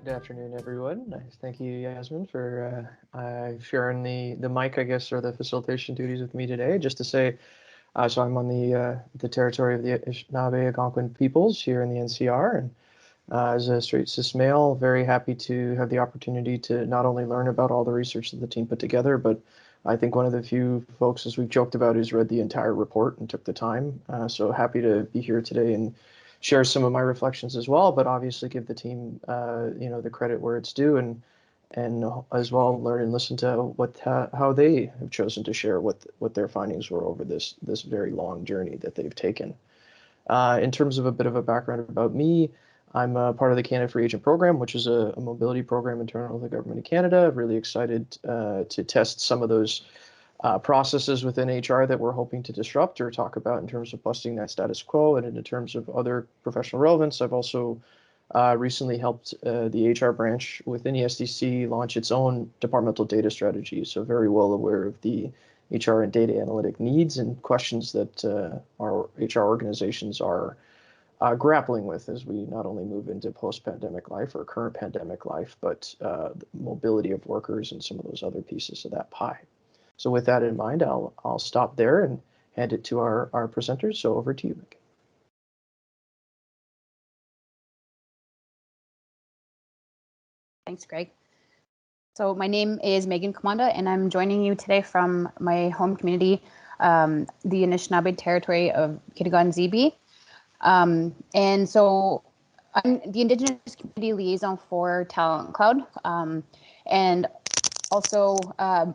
Good afternoon, everyone. Thank you, Yasmin, for sharing the mic, I guess, or the facilitation duties with me today. Just to say, so I'm on the territory of the Anishinaabe Algonquin peoples here in the NCR, and as a straight cis male, very happy to have the opportunity to not only learn about all the research that the team put together, but I think one of the few folks, as we've joked about, who's read the entire report and took the time. So happy to be here today and share some of my reflections as well, but obviously give the team, the credit where it's due, and as well learn and listen to how they have chosen to share what their findings were over this very long journey that they've taken. In terms of a bit of a background about me, I'm a part of the Canada Free Agent Program, which is a mobility program internal to the Government of Canada. Really excited to test some of those processes within HR that we're hoping to disrupt or talk about in terms of busting that status quo. And in terms of other professional relevance, I've also recently helped the HR branch within the SDC launch its own departmental data strategy. So very well aware of the HR and data analytic needs and questions that our HR organizations are grappling with as we not only move into post-pandemic life or current pandemic life, but the mobility of workers and some of those other pieces of that pie. So with that in mind, I'll stop there and hand it to our presenters. So over to you, Mick. Thanks, Greg. So my name is Megan Commanda, and I'm joining you today from my home community, the Anishinaabe territory of Kitigan-Zibi. And so I'm the Indigenous Community Liaison for Talent Cloud, and also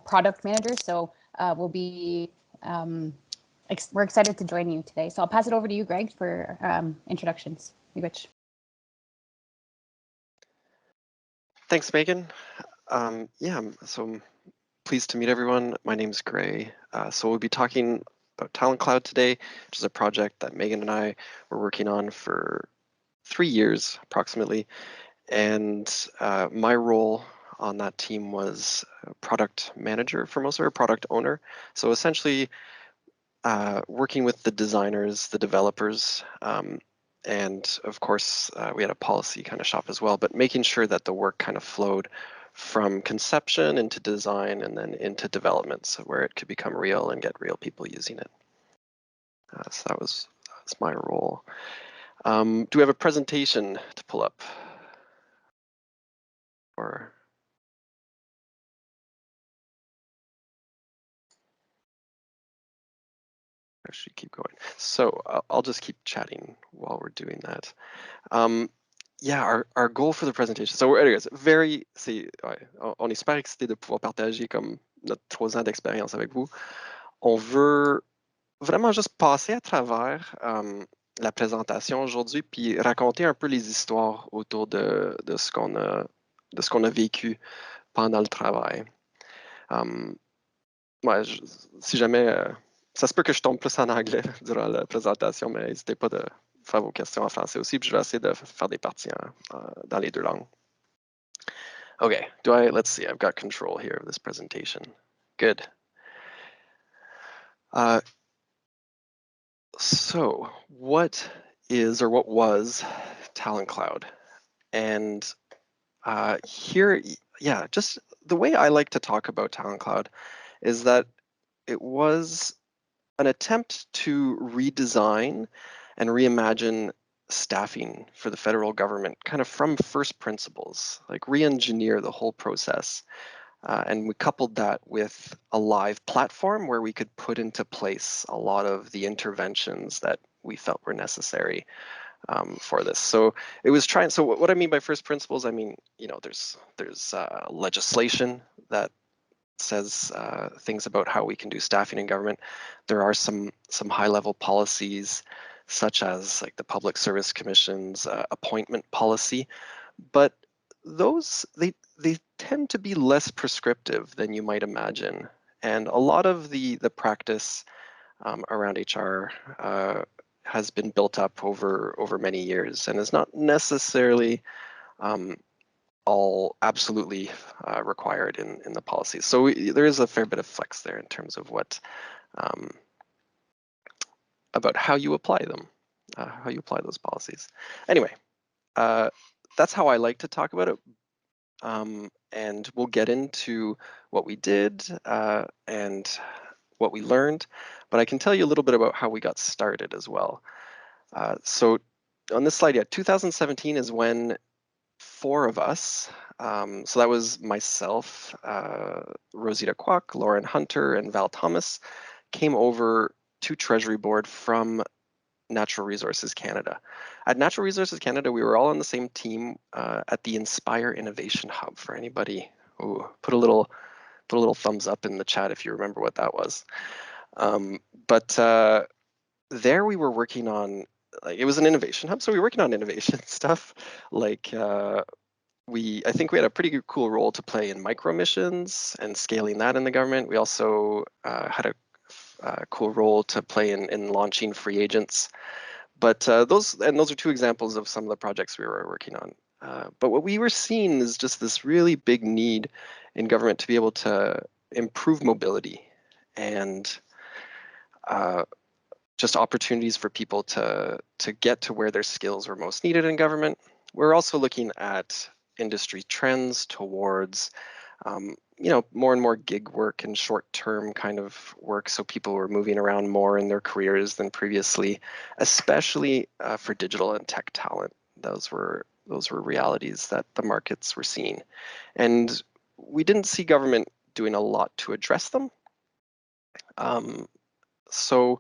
product manager. So we'll be we're excited to join you today. So I'll pass it over to you, Greg, for introductions. Rich. Thanks, Megan. So I'm pleased to meet everyone. My name's Gray. So we'll be talking about Talent Cloud today, which is a project that Megan and I were working on for 3 years approximately. And my role on that team was product manager for most of our product owner. So essentially working with the designers, the developers, and of course, we had a policy kind of shop as well, but making sure that the work kind of flowed from conception into design and then into development, so where it could become real and get real people using it. So that's my role. Do we have a presentation to pull up? Or I should keep going. So I'll just keep chatting while we're doing that. Our goal for the presentation. So anyways, on est super excité de pouvoir partager comme notre 3 ans d'expérience avec vous. On veut vraiment juste passer à travers la présentation aujourd'hui, puis raconter un peu les histoires autour de ce qu'on a vécu pendant le travail. Si jamais ça se peut que je tombe plus en anglais durant la présentation, mais n'hésitez pas de faire vos questions en français aussi, puis je vais essayer de faire des parties dans les 2 langues. Okay, let's see, I've got control here of this presentation. Good. So what is or what was Talent Cloud? And here, just the way I like to talk about Talent Cloud is that it was an attempt to redesign and reimagine staffing for the federal government kind of from first principles, like re-engineer the whole process. And we coupled that with a live platform where we could put into place a lot of the interventions that we felt were necessary for this. So it was trying. So what I mean by first principles, I mean, there's legislation that says things about how we can do staffing in government. There are some high-level policies, such as like the Public Service Commission's appointment policy, but those they tend to be less prescriptive than you might imagine, and a lot of the practice around HR has been built up over many years and is not necessarily all absolutely required in the policies. So there is a fair bit of flex there in terms of what about how you apply them, how you apply those policies. Anyway, that's how I like to talk about it. and we'll get into what we did and what we learned, but I can tell you a little bit about how we got started as well. So on this slide, 2017 is when 4 of us, so that was myself, Rosita Kwok, Lauren Hunter, and Val Thomas, came over to Treasury Board from Natural Resources Canada. At Natural Resources Canada, we were all on the same team at the Inspire Innovation Hub. For anybody who put a little thumbs up in the chat if you remember what that was. But there we were working on, like, it was an innovation hub, so we were working on innovation stuff. Like I think we had a pretty cool role to play in micro missions and scaling that in the government. We also had a cool role to play in launching free agents. But those are 2 examples of some of the projects we were working on. But what we were seeing is just this really big need in government to be able to improve mobility and just opportunities for people to get to where their skills were most needed in government. We're also looking at industry trends towards more and more gig work and short-term kind of work, so people were moving around more in their careers than previously, especially for digital and tech talent. Those were realities that the markets were seeing, and we didn't see government doing a lot to address them. So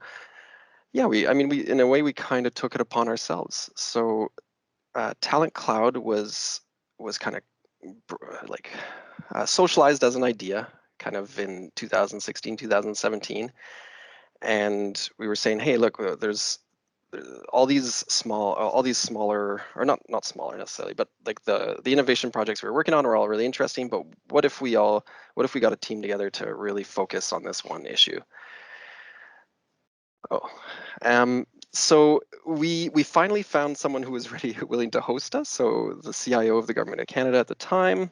yeah, we in a way we kind of took it upon ourselves. So Talent Cloud was kind of like socialized as an idea kind of in 2016, 2017. And we were saying, hey, look, there's all these smaller, or not smaller necessarily, but like the innovation projects we were working on are all really interesting, but what if we got a team together to really focus on this one issue? So we finally found someone who was willing to host us. So the CIO of the Government of Canada at the time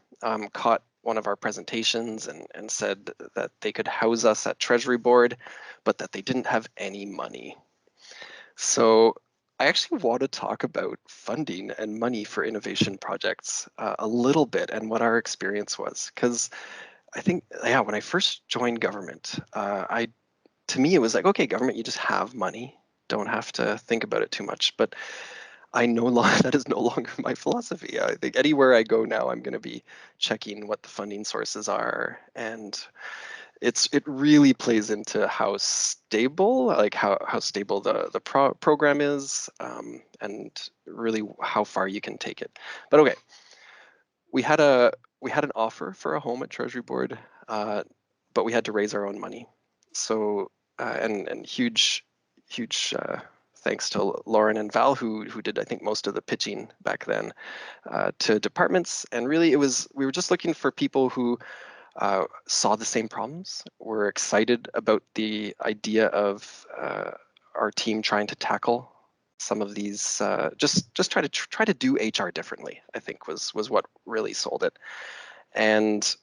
caught one of our presentations and said that they could house us at Treasury Board, but that they didn't have any money. So I actually want to talk about funding and money for innovation projects a little bit and what our experience was, because I think, when I first joined government, to me, it was like, okay, government, you just have money. Don't have to think about it too much. But that is no longer my philosophy. I think anywhere I go now, I'm going to be checking what the funding sources are. And it really plays into how stable, like how stable the program is, and really how far you can take it. But okay, we had an offer for a home at Treasury Board, but we had to raise our own money. So and huge thanks to Lauren and Val who did, I think, most of the pitching back then to departments. And really we were just looking for people who saw the same problems, were excited about the idea of our team trying to tackle some of these, just try to do HR differently, I think was what really sold it. And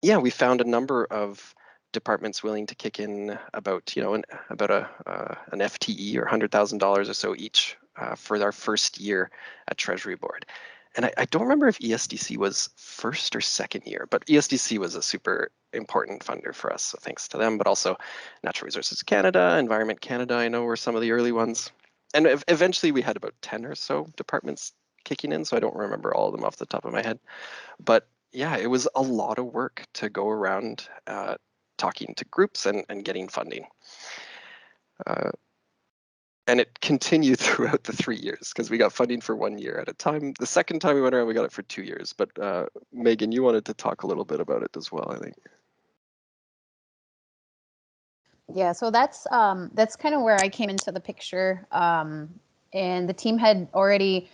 yeah, we found a number of departments willing to kick in about an FTE or $100,000 or so each for our first year at Treasury Board. And I don't remember if ESDC was first or second year, but ESDC was a super important funder for us, so thanks to them. But also Natural Resources Canada, Environment Canada, I know were some of the early ones. And eventually we had about 10 or so departments kicking in, so I don't remember all of them off the top of my head. But yeah, it was a lot of work to go around talking to groups and getting funding. And it continued throughout the 3 years because we got funding for 1 year at a time. The second time we went around, we got it for 2 years. But Megan, you wanted to talk a little bit about it as well, I think. Yeah, so that's kind of where I came into the picture. And the team had already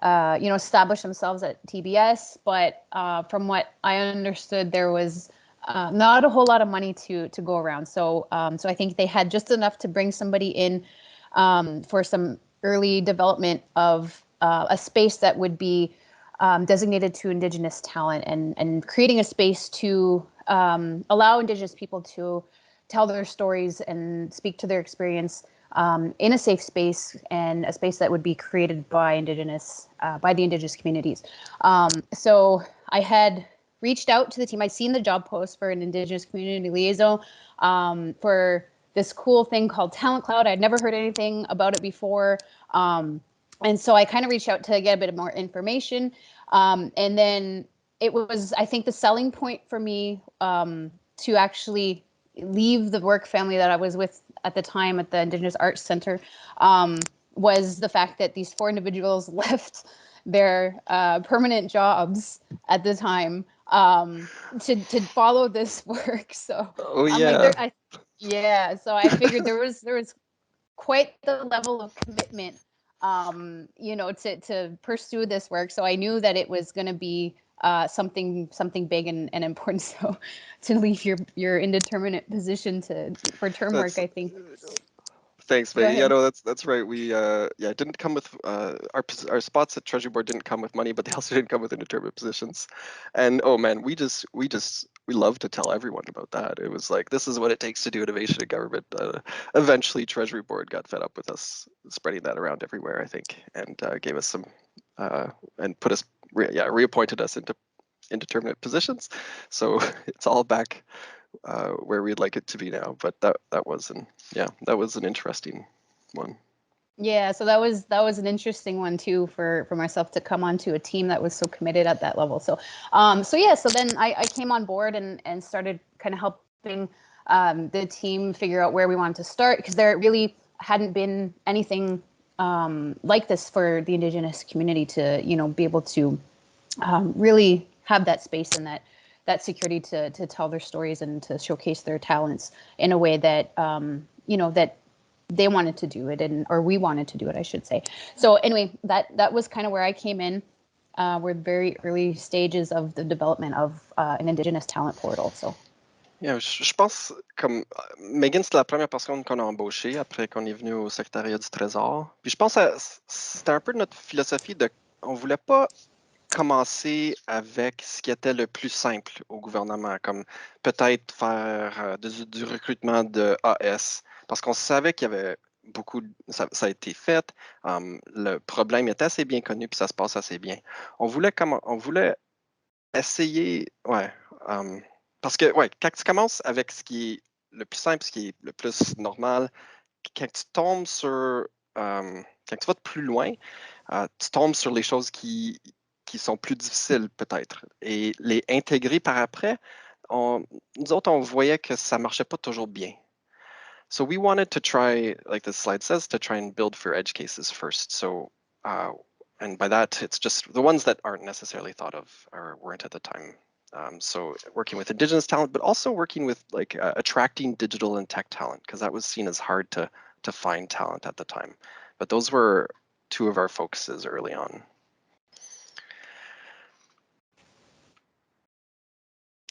established themselves at TBS, but from what I understood, there was not a whole lot of money to go around. So I think they had just enough to bring somebody in for some early development of a space that would be designated to Indigenous talent and creating a space to allow Indigenous people to tell their stories and speak to their experience in a safe space and a space that would be created by the Indigenous communities. So I had reached out to the team. I'd seen the job post for an Indigenous community liaison for this cool thing called Talent Cloud. I'd never heard anything about it before. And so I kind of reached out to get a bit more information. And then it was, I think, the selling point for me to actually leave the work family that I was with at the time at the Indigenous Arts Center was the fact that these 4 individuals left their permanent jobs at the time to follow this work. So Oh I'm like, yeah. yeah. So I figured there was quite the level of commitment, to pursue this work. So I knew that it was going to be something big and important. So to leave your indeterminate position for term work, That's I think. Thanks, Go mate. Yeah, ahead. no, that's right. We it didn't come with our spots at Treasury Board didn't come with money, but they also didn't come with indeterminate positions. And oh man, we love to tell everyone about that. It was like this is what it takes to do innovation in government. Eventually, Treasury Board got fed up with us spreading that around everywhere, I think, and gave us some and put us reappointed us into indeterminate positions. So it's all back where we'd like it to be now. But that was an interesting one. Yeah, so that was an interesting one too for myself to come onto a team that was so committed at that level. So then I came on board and started kind of helping the team figure out where we wanted to start, because there really hadn't been anything like this for the Indigenous community to be able to really have that space and that security to tell their stories and to showcase their talents in a way that that they wanted to do it, or we wanted to do it, I should say. So anyway, that was kind of where I came in. We're very early stages of the development of an Indigenous talent portal. So Yeah, je pense comme Megan, c'est la première personne qu'on a embauchée après qu'on est venu au secrétariat du Trésor. Puis je pense que c'était un peu notre philosophie on voulait pas commencer avec ce qui était le plus simple au gouvernement, comme peut-être faire du recrutement de AS, parce qu'on savait qu'il y avait ça a été fait, le problème était assez bien connu, puis ça se passe assez bien. On voulait essayer, ouais, parce que, ouais, quand tu commences avec ce qui est le plus simple, ce qui est le plus normal, quand tu tombes quand tu vas plus loin, tu tombes sur les choses qui sont plus difficiles peut-être. Et les intégrer par après, nous autres, on voyait que ça marchait pas toujours bien. So we wanted to try, like the slide says, to try and build for edge cases first. So, and by that, it's just the ones that aren't necessarily thought of or weren't at the time. So working with Indigenous talent, but also working with like attracting digital and tech talent, because that was seen as hard to find talent at the time. But those were 2 of our focuses early on.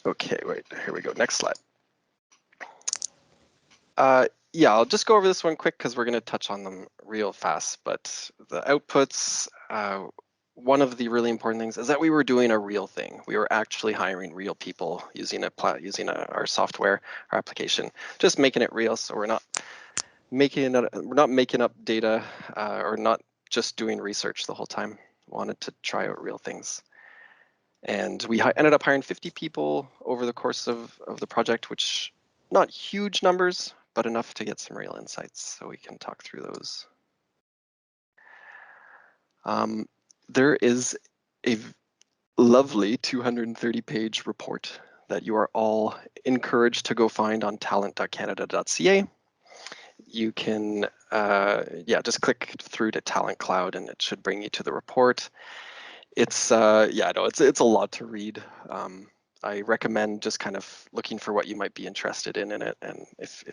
Okay, wait, here we go. Next slide. Yeah, I'll just go over this one quick because we're going to touch on them real fast. But the outputs, one of the really important things is that we were doing a real thing. We were actually hiring real people using our software, our application, just making it real. So we're not making up data or not just doing research the whole time. Wanted to try out real things. And we ended up hiring 50 people over the course of the project, which not huge numbers, but enough to get some real insights, so we can talk through those. There is a lovely 230-page report that you are all encouraged to go find on talent.canada.ca. You can, just click through to Talent Cloud, and it should bring you to the report. It's it's a lot to read. I recommend just kind of looking for what you might be interested in it, and if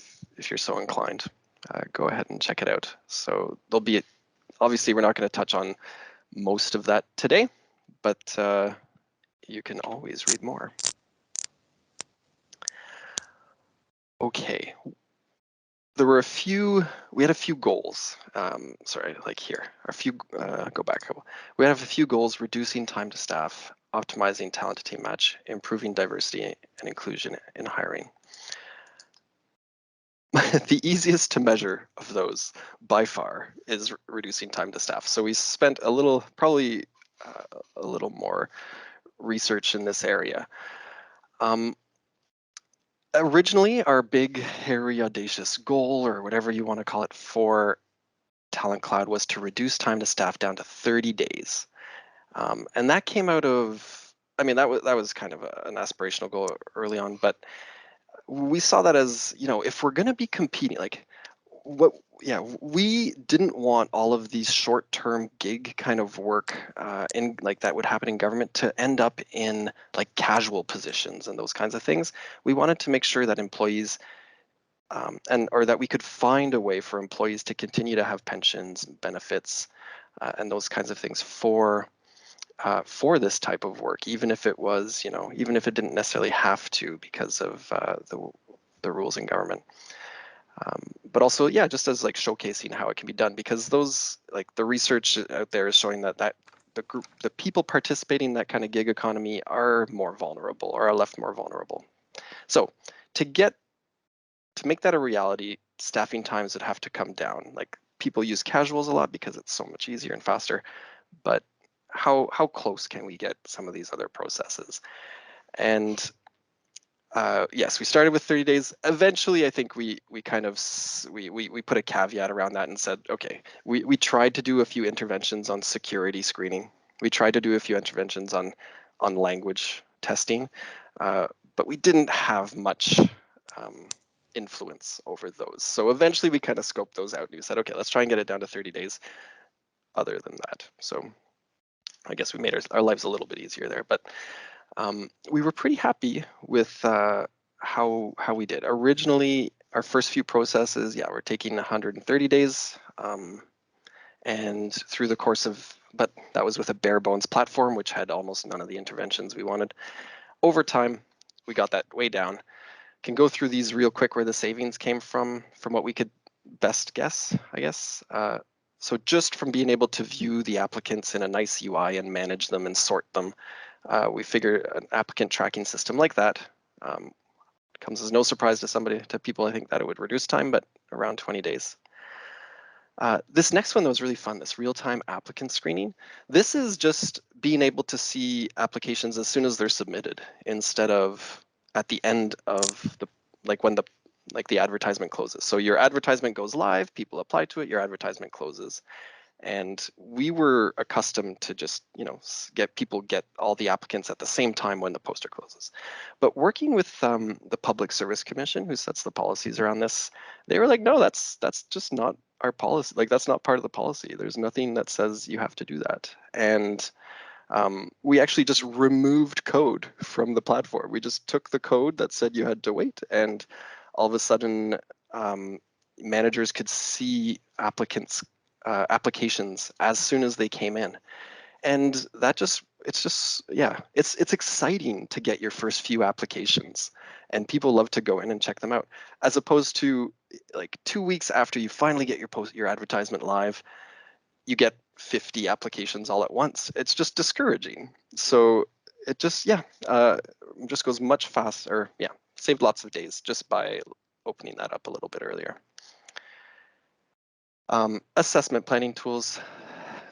you're so inclined, go ahead and check it out. So there'll be, obviously, we're not going to touch on most of that today, but you can always read more. Okay. We had a few goals. Sorry, like here, go back. We have a few goals: reducing time to staff, optimizing talent to team match, improving diversity and inclusion in hiring. the easiest to measure of those by far is reducing time to staff. So we spent probably a little more research in this area. Originally, our big, hairy, audacious goal, or whatever you want to call it, for Talent Cloud was to reduce time to staff down to 30 days. And that came out of, I mean, that was kind of an aspirational goal early on, but we saw that as, if we're going to be competing, we didn't want all of these short-term gig kind of work in like that would happen in government to end up in like casual positions and those kinds of things. We wanted to make sure that employees or that we could find a way for employees to continue to have pensions, benefits, and those kinds of things for this type of work, even if it was, even if it didn't necessarily have to because of the rules in government. But also, yeah, just as like showcasing how it can be done, because those like the research out there is showing that the people participating in that kind of gig economy are more vulnerable or are left more vulnerable. So to make that a reality, staffing times would have to come down. Like people use casuals a lot because it's so much easier and faster, but how close can we get some of these other processes? And yes, we started with 30 days. Eventually, I think we kind of we put a caveat around that and said, okay, we tried to do a few interventions on security screening. We tried to do a few interventions on language testing, but we didn't have much influence over those. So eventually, we kind of scoped those out and we said, okay, let's try and get it down to 30 days. Other than that, so I guess we made our lives a little bit easier there, but. We were pretty happy with how we did. Originally, our first few processes, we're taking 130 days, and through the course of, but that was with a bare bones platform, which had almost none of the interventions we wanted. Over time, we got that way down. Can go through these real quick where the savings came from what we could best guess, I guess. So just from being able to view the applicants in a nice UI and manage them and sort them, we figured an applicant tracking system like that comes as no surprise to people. I think that it would reduce time, but around 20 days. This next one that was really fun, this real-time applicant screening. This is just being able to see applications as soon as they're submitted instead of at the end of when the advertisement closes. So your advertisement goes live, people apply to it, your advertisement closes. And we were accustomed to just, get all the applicants at the same time when the poster closes. But working with the Public Service Commission, who sets the policies around this, they were like, no, that's just not our policy. Like, that's not part of the policy. There's nothing that says you have to do that. And we actually just removed code from the platform. We just took the code that said you had to wait, and all of a sudden, managers could see applications as soon as they came in. And that it's exciting to get your first few applications, and people love to go in and check them out, as opposed to like 2 weeks after you finally get your advertisement live, you get 50 applications all at once. It's just discouraging. So it just goes much faster. Saved lots of days just by opening that up a little bit earlier. Assessment planning tools.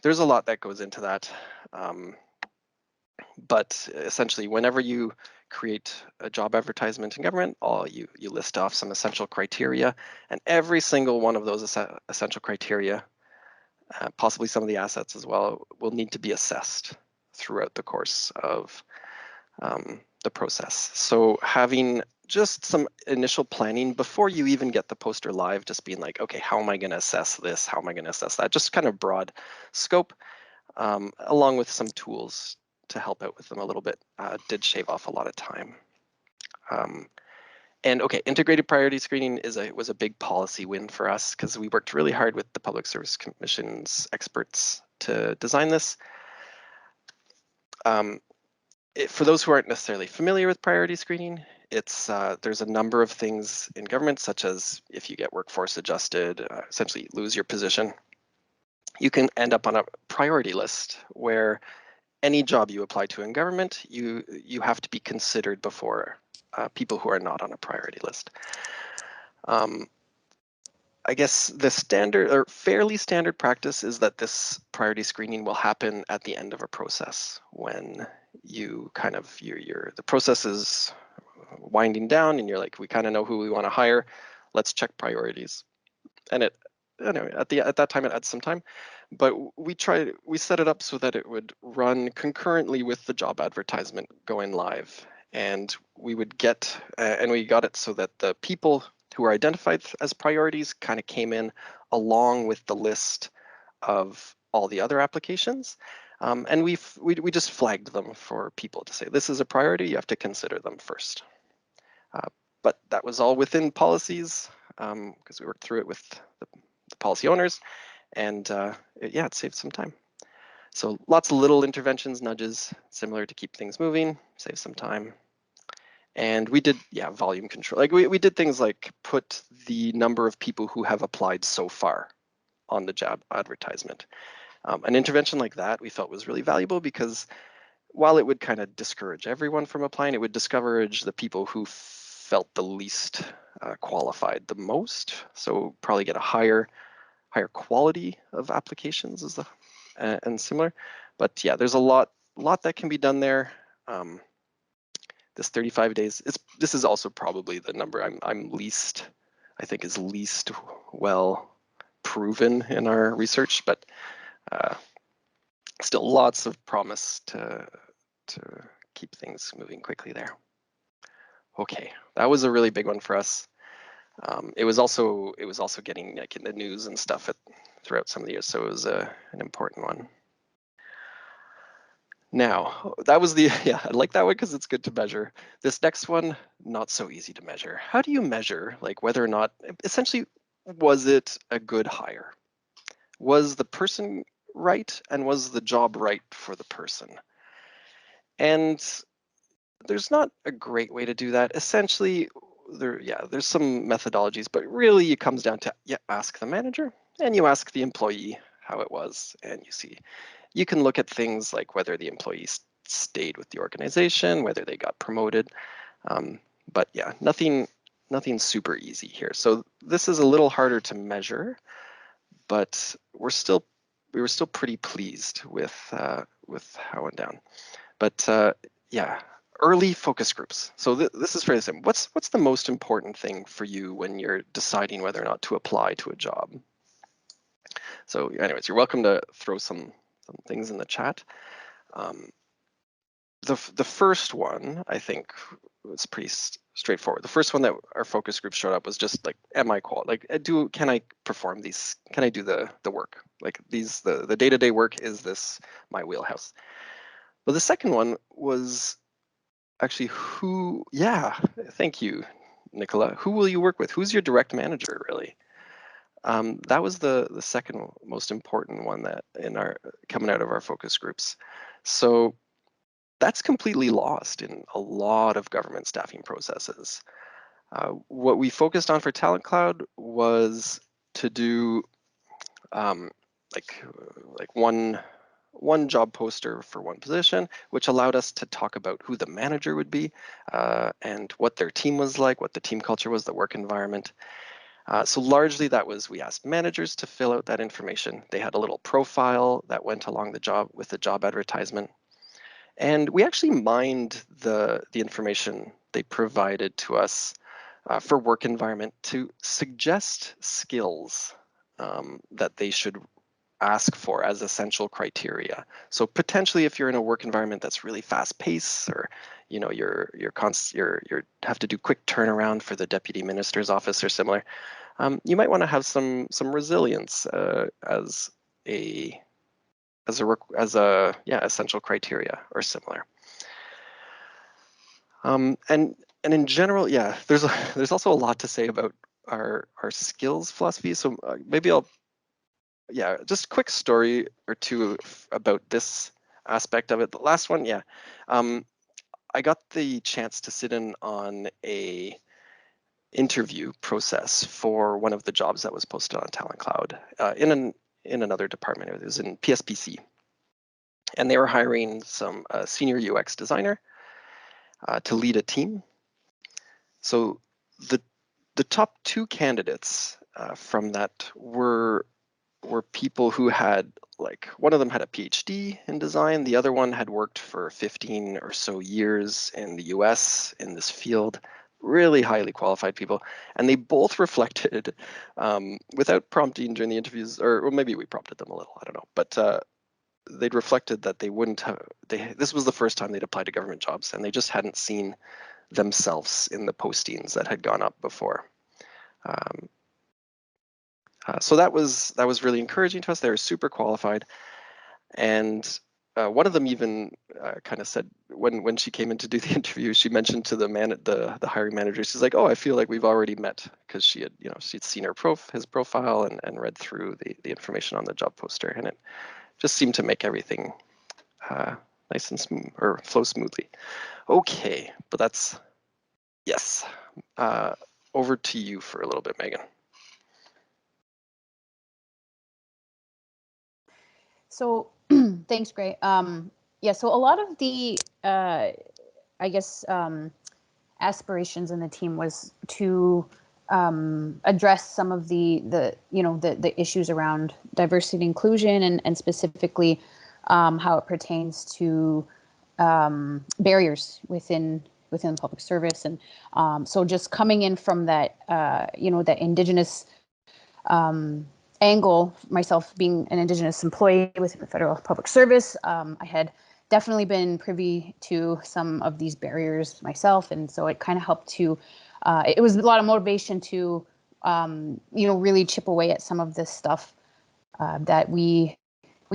There's a lot that goes into that. But essentially, whenever you create a job advertisement in government, you list off some essential criteria, and every single one of those essential criteria, possibly some of the assets as well, will need to be assessed throughout the course of the process. So having just some initial planning before you even get the poster live, just being like, okay, how am I going to assess this? How am I going to assess that? Just kind of broad scope, along with some tools to help out with them a little bit, did shave off a lot of time. And okay, integrated priority screening was a big policy win for us because we worked really hard with the Public Service Commission's experts to design this. For those who aren't necessarily familiar with priority screening, there's a number of things in government, such as if you get workforce adjusted, essentially lose your position, you can end up on a priority list where any job you apply to in government, you have to be considered before people who are not on a priority list. I guess the standard or fairly standard practice is that this priority screening will happen at the end of a process when you kind of the process is winding down and you're like, we kind of know who we want to hire. Let's check priorities. And it anyway at that time it adds some time, but we set it up so that it would run concurrently with the job advertisement going live, and we got it so that the people who are identified as priorities kind of came in along with the list of all the other applications. And we just flagged them for people to say, this is a priority, you have to consider them first. But that was all within policies, because we worked through it with the policy owners, and it saved some time. So lots of little interventions, nudges, similar to keep things moving, save some time. And we did, volume control. Like we did things like put the number of people who have applied so far on the job advertisement. An intervention like that we felt was really valuable because while it would kind of discourage everyone from applying, it would discourage the people who felt the least qualified the most. So probably get a higher quality of applications and similar. But yeah, there's a lot that can be done there. This 35 days, this is also probably the number I think is least well proven in our research, but still lots of promise to keep things moving quickly there. Okay, that was a really big one for us. It was also getting like in the news and stuff throughout some of the years, so it was an important one. Now, that was I like that one because it's good to measure. This next one, not so easy to measure. How do you measure like whether or not, essentially, was it a good hire? Was the person right, and was the job right for the person? And there's not a great way to do that. Essentially, there's some methodologies, but really it comes down to ask the manager and you ask the employee how it was, and you see. You can look at things like whether the employees stayed with the organization, whether they got promoted, but yeah, nothing super easy here. So this is a little harder to measure, but we were still pretty pleased with how it went down. But early focus groups. So this is fairly simple. What's the most important thing for you when you're deciding whether or not to apply to a job? So anyways, you're welcome to throw some things in the chat. The first one, I think, was pretty straightforward. The first one that our focus group showed up was just like, am I qualified? Like, can I perform these? Can I do the work? Like the day-to-day work, is this my wheelhouse? But the second one was actually thank you, Nicola. Who will you work with? Who's your direct manager, really? That was the second most important one that coming out of our focus groups. So that's completely lost in a lot of government staffing processes. What we focused on for Talent Cloud was to do like one job poster for one position, which allowed us to talk about who the manager would be and what their team was like, what the team culture was, the work environment. So largely we asked managers to fill out that information. They had a little profile that went along with the job advertisement. And we actually mined the information they provided to us for work environment to suggest skills that they should ask for as essential criteria. So potentially, if you're in a work environment that's really fast paced, or you have to do quick turnaround for the deputy minister's office or similar, you might want to have some resilience as essential criteria or similar. And in general, there's also a lot to say about our skills philosophy. So maybe just a quick story or two about this aspect of it. The last one, I got the chance to sit in on a interview process for one of the jobs that was posted on Talent Cloud in another department. It was in PSPC, and they were hiring some senior UX designer to lead a team. So the top two candidates from that were people who had, like, one of them had a PhD in design, the other one had worked for 15 or so years in the US in this field, really highly qualified people. And they both reflected, without prompting during the interviews, or well, maybe we prompted them a little, I don't know, but they'd reflected that they wouldn't have, this was the first time they'd applied to government jobs, and they just hadn't seen themselves in the postings that had gone up before. So that was really encouraging to us. They were super qualified, and one of them even kind of said, when she came in to do the interview, she mentioned to the hiring manager, she's like, "Oh, I feel like we've already met," because she had, she'd seen his profile and read through the information on the job poster, and it just seemed to make everything nice and smooth, or flow smoothly. Okay, but that's, yes. Over to you for a little bit, Megan. So thanks, Gray. Yeah, so a lot of the, I guess, aspirations in the team was to address some of the issues around diversity and inclusion, and specifically how it pertains to barriers within the public service. And so just coming in from that, that Indigenous angle, myself being an Indigenous employee within the federal public service, I had definitely been privy to some of these barriers myself, and so it kind of helped to. It was a lot of motivation to, really chip away at some of this stuff that we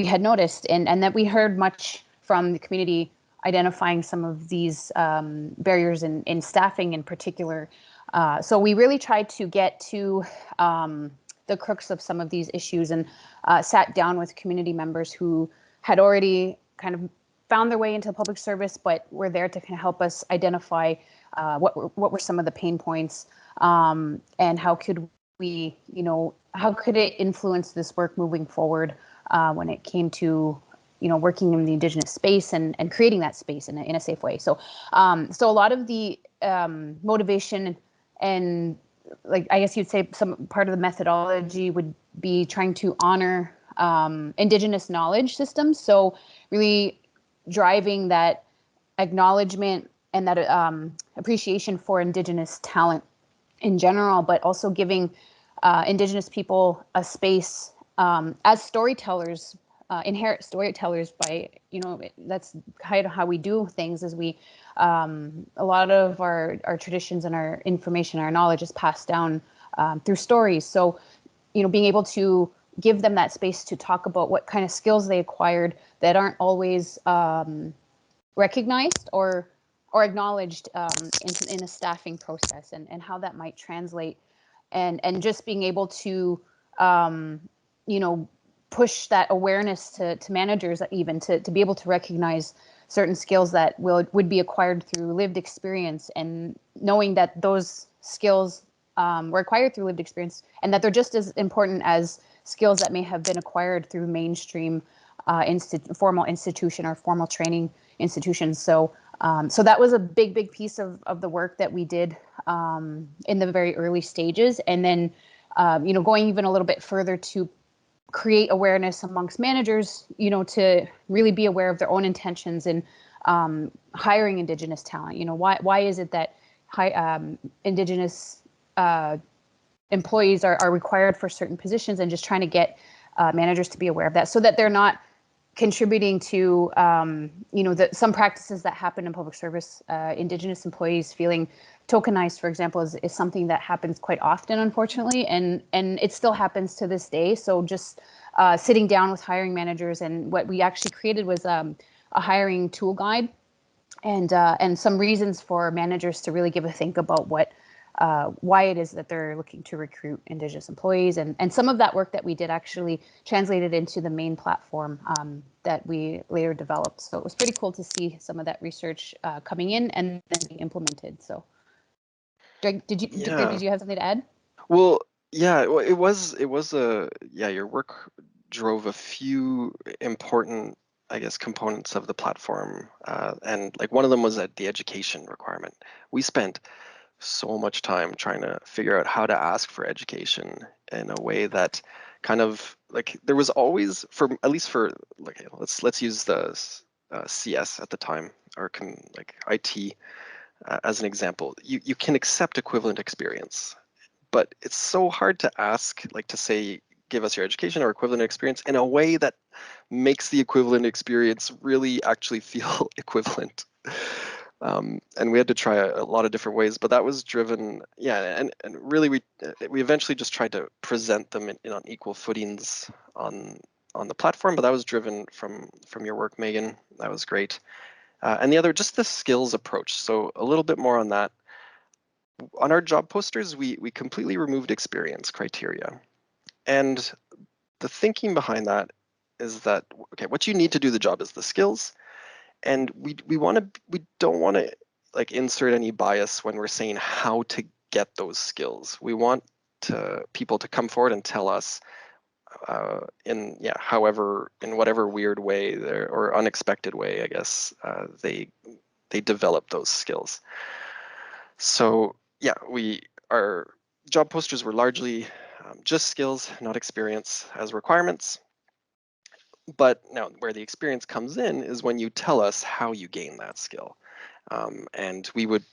had noticed, and that we heard much from the community, identifying some of these barriers in staffing in particular. So we really tried to get to the crux of some of these issues, and sat down with community members who had already kind of found their way into the public service, but were there to kind of help us identify what were some of the pain points, and how could we, how could it influence this work moving forward when it came to, working in the Indigenous space and creating that space in a safe way. So, so a lot of the motivation and, like, I guess you'd say some part of the methodology would be trying to honor Indigenous knowledge systems. So really driving that acknowledgement and that appreciation for Indigenous talent in general, but also giving Indigenous people a space as storytellers, inherent storytellers. By, that's kind of how we do things, is we a lot of our traditions and our information, our knowledge is passed down through stories. So, being able to give them that space to talk about what kind of skills they acquired that aren't always recognized or acknowledged in a staffing process, and how that might translate, and just being able to push that awareness to managers, even to be able to recognize certain skills that would be acquired through lived experience, and knowing that those skills were acquired through lived experience, and that they're just as important as skills that may have been acquired through mainstream formal institution or formal training institutions. So so that was a big piece of the work that we did in the very early stages. And then, going even a little bit further to create awareness amongst managers, to really be aware of their own intentions in hiring Indigenous talent. Why is it that Indigenous employees are required for certain positions, and just trying to get managers to be aware of that, so that they're not contributing to some practices that happen in public service. Indigenous employees feeling tokenized, for example, is something that happens quite often, unfortunately, and it still happens to this day. So just sitting down with hiring managers, and what we actually created was a hiring tool guide, and some reasons for managers to really give a think about why it is that they're looking to recruit Indigenous employees. And some of that work that we did actually translated into the main platform that we later developed. So it was pretty cool to see some of that research coming in and then being implemented. So Greg, did you have something to add? Well, yeah, well, it was your work drove a few important, I guess, components of the platform, and like one of them was at the education requirement. We spent so much time trying to figure out how to ask for education in a way that kind of like there was always, for at least for like, let's use the CS at the time, or like IT as an example. You can accept equivalent experience, but it's so hard to ask, like to say, give us your education or equivalent experience in a way that makes the equivalent experience really actually feel equivalent. And we had to try a lot of different ways, but that was driven, yeah, and really we eventually just tried to present them on equal footings on the platform, but that was driven from your work, Megan. That was great. And the other, just the skills approach. So a little bit more on that. On our job posters, we completely removed experience criteria. And the thinking behind that is that, okay, what you need to do the job is the skills. And we don't want to like insert any bias when we're saying how to get those skills. We want people to come forward and tell us in whatever weird way or unexpected way, I guess, they develop those skills. So yeah, our job posters were largely just skills, not experience as requirements. But now where the experience comes in is when you tell us how you gain that skill. And we would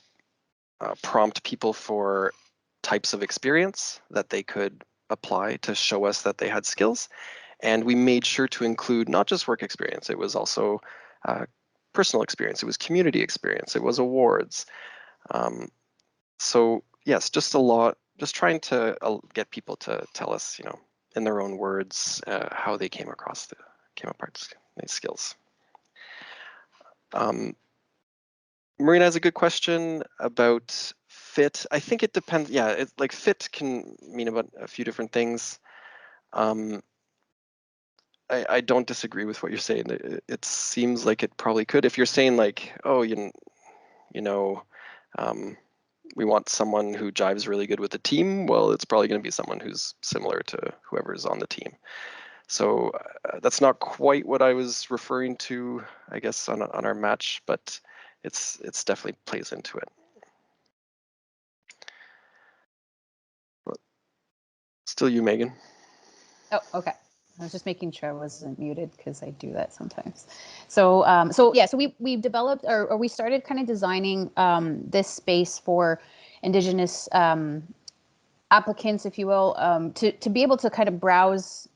prompt people for types of experience that they could apply to show us that they had skills. And we made sure to include not just work experience, it was also personal experience, it was community experience, it was awards. So yes, just trying to get people to tell us, in their own words, how they came apart these skills. Marina has a good question about fit. I think it depends. Yeah, it's like fit can mean about a few different things. I don't disagree with what you're saying. It seems like it probably could. If you're saying like, oh, we want someone who jives really good with the team, well, it's probably going to be someone who's similar to whoever's on the team. So that's not quite what I was referring to, I guess, on our match, but it's definitely plays into it. But still you, Megan. Oh, okay. I was just making sure I wasn't muted because I do that sometimes. So, so we developed or we started kind of designing this space for Indigenous applicants, if you will, to be able to kind of browse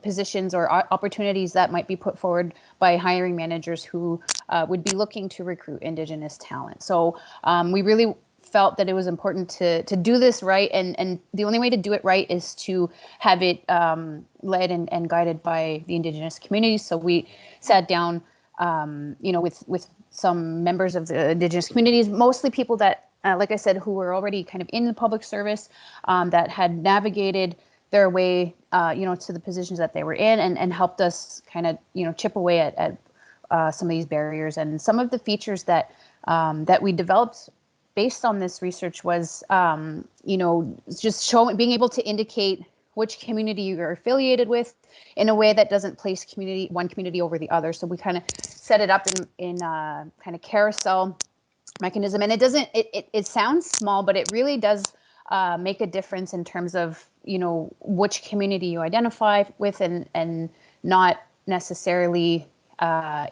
positions or opportunities that might be put forward by hiring managers who would be looking to recruit Indigenous talent. So we really felt that it was important to do this right, and the only way to do it right is to have it led and guided by the Indigenous communities. So we sat down, with some members of the Indigenous communities, mostly people that, like I said, who were already kind of in the public service, that had navigated their way, to the positions that they were in, and helped us kind of, chip away at some of these barriers. And some of the features that we developed based on this research was, just being able to indicate which community you're affiliated with in a way that doesn't place one community over the other. So we kind of set it up in kind of carousel mechanism, and it sounds small, but it really does make a difference in terms of which community you identify with, and not necessarily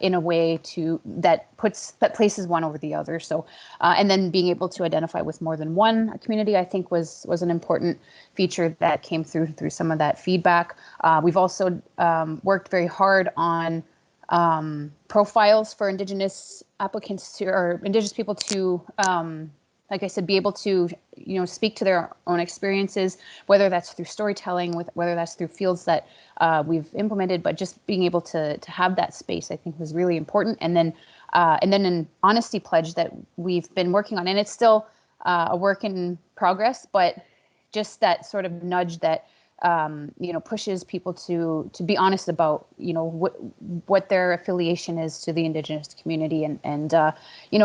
in a way that places one over the other. So and then being able to identify with more than one community, I think was an important feature that came through some of that feedback. We've also worked very hard on profiles for Indigenous applicants or Indigenous people to, like I said, be able to, speak to their own experiences, whether that's through storytelling, whether that's through fields that we've implemented, but just being able to have that space, I think, was really important. And then an honesty pledge that we've been working on, and it's still a work in progress, but just that sort of nudge that pushes people to be honest about what their affiliation is to the Indigenous community, and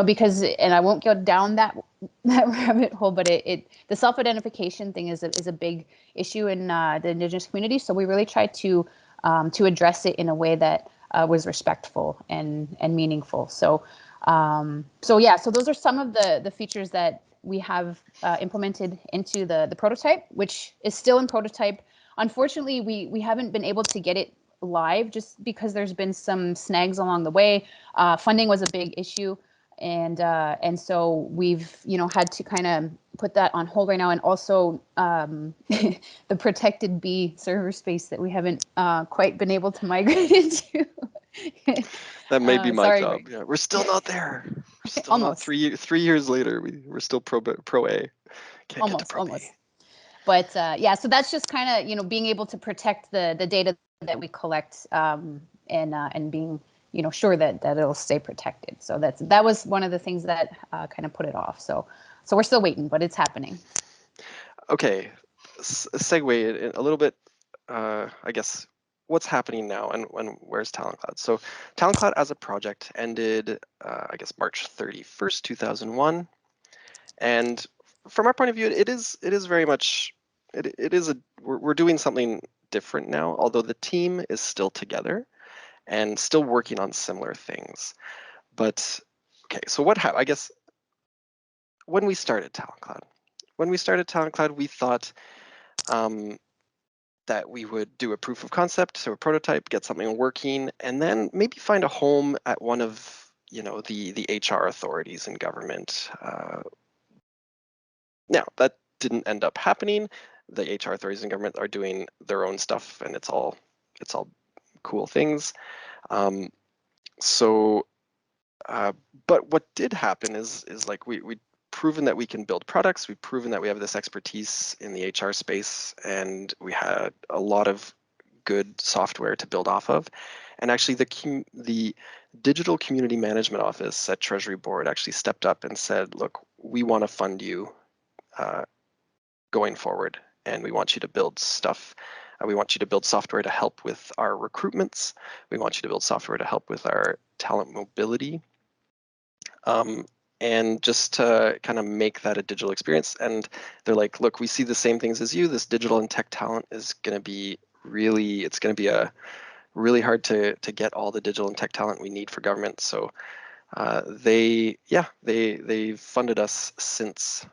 because, and I won't go down that rabbit hole, but the self-identification thing is a big issue in the Indigenous community. So we really tried to address it in a way that was respectful and meaningful. So those are some of the features that we have implemented into the prototype, which is still in prototype. Unfortunately, we haven't been able to get it live just because there's been some snags along the way. Funding was a big issue, and so we've had to kind of put that on hold right now, and also the protected B server space that we haven't quite been able to migrate into. That may be my sorry, job. Greg. Yeah, we're still not there. We're still not Almost. 3 years later. We're still pro A. Can't get to pro B. Almost. But yeah, so that's just kind of being able to protect the data that we collect, and being sure that it'll stay protected. So that was one of the things that kind of put it off. So we're still waiting, but it's happening. Okay, segue a little bit. I guess what's happening now, and where's Talent Cloud? So Talent Cloud as a project ended, I guess, March 31st, 2001. And from our point of view, it is very much we're doing something different now, although the team is still together and still working on similar things. But okay, so what happened? I guess when we started Talent Cloud, we thought that we would do a proof of concept, so a prototype, get something working, and then maybe find a home at one of the HR authorities in government. Now, that didn't end up happening. The HR authorities in government are doing their own stuff, and it's all cool things. So, but what did happen is like we'd proven that we can build products. We've proven that we have this expertise in the HR space, and we had a lot of good software to build off of. And actually, the Digital Community Management Office at Treasury Board actually stepped up and said, "Look, we want to fund you going forward, and we want you to build stuff. We want you to build software to help with our recruitments. We want you to build software to help with our talent mobility, and just to kind of make that a digital experience." And they're like, "Look, we see the same things as you. This digital and tech talent is going to be really hard to get all the digital and tech talent we need for government." So they funded us since